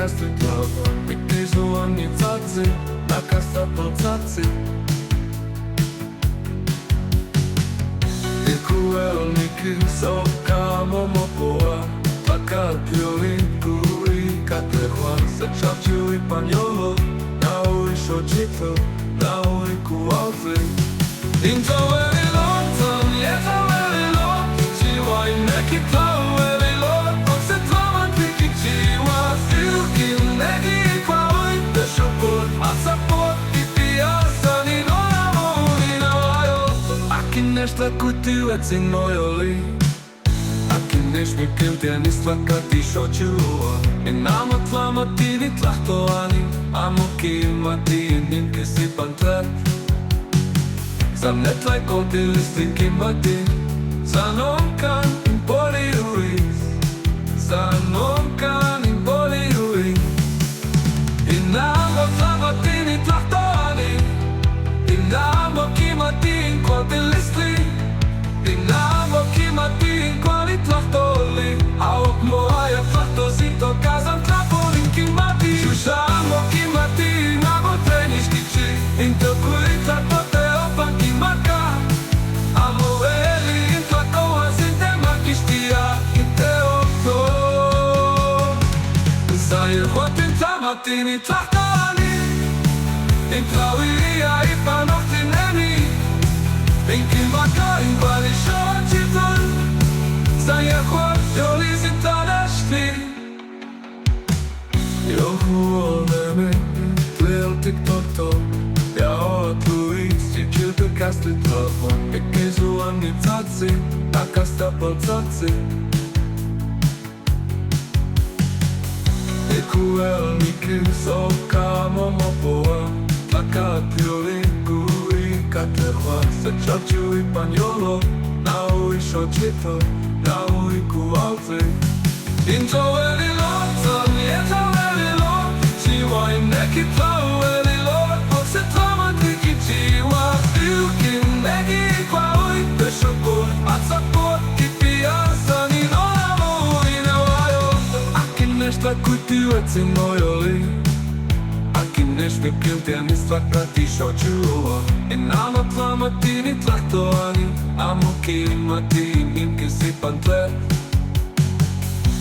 casty plava, pictizu ani tacy, na casta tacy. I kuelniki soka momopoa, taka piolinku i katrehua, se czapciu i paniolo, naui shojito, naui kualzy. Into very long time, yes I very long, chiwa i neki plau very long, se traman piki chiwa, silki negi i kwaui, te shoput, asapot, ipiasa ni noramo i nawayo. Aki nesta kutiu et sin noioli, aki neshmi kiltianis tlakati shochua, in Nahuatl matini tlahtoani, amoki matini ninkisi pantlet. Sam netlai kontilistin kimatin, sanonkan in poliuris, sanonkan in poliuris. In Nahuatl matini tlahtoani, in amoki matin kontilistin, in amoki matin konitlahtoli, aok moaya tlahtosito kazan tlapolin kimati, shusha amoki matin amotrenish kichi, into kuita tote opan kimaka, amoeli intlakoa sintema kishtia, inte okto. Zayir hotin tamatini tlahtani, intlawia ipanoktineni, inkimaka inbali shochitul, zayir hot yolis intanashti. Yohuoleme, Tliltik Tototl, Tliltik casty plava, pictizu ani tacy, na casta tacy. I kuelniki soka momopoa, taka piolinku i katrehua, se czapciu i paniolo, naui shojito, naui kualzy. Into very long time, yes I very long, chiwa i neki plau very long, se traman piki chiwa, silki negi i kwaui, te shoput, asapot, ipiasa ni noramo i nawayo. Aki nesta kutiu et sin noioli, aki neshmi kiltianis tlakati shochua, in Nahuatl matini tlahtoani, amoki matin inkisi pantlet.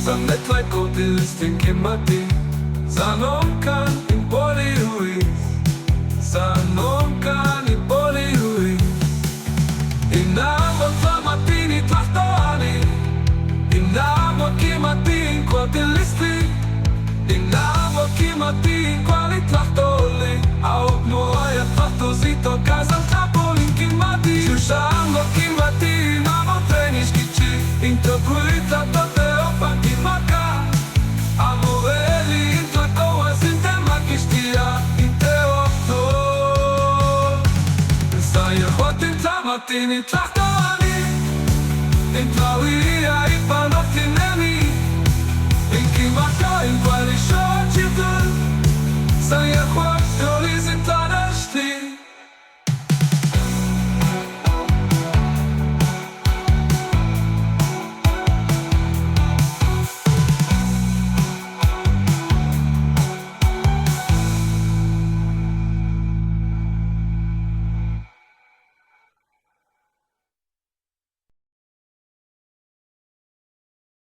Sam netlai kontilistin kimati, sanonkan in poliuris, sanonkan in poliuris. In Nahuatl matini tlahtoani, in amoki matin kontilistin, in amoki matin konitlahtoli, aok moaya tlahtosito kazan tlapolin kimati, shusha amoki matin amotrenish kichi, into kuita tote opan kimaka, amoeli intlakoa sintema kishtia, inte okto. Zayir hotin tamatini tlahtoani, intlawia ipa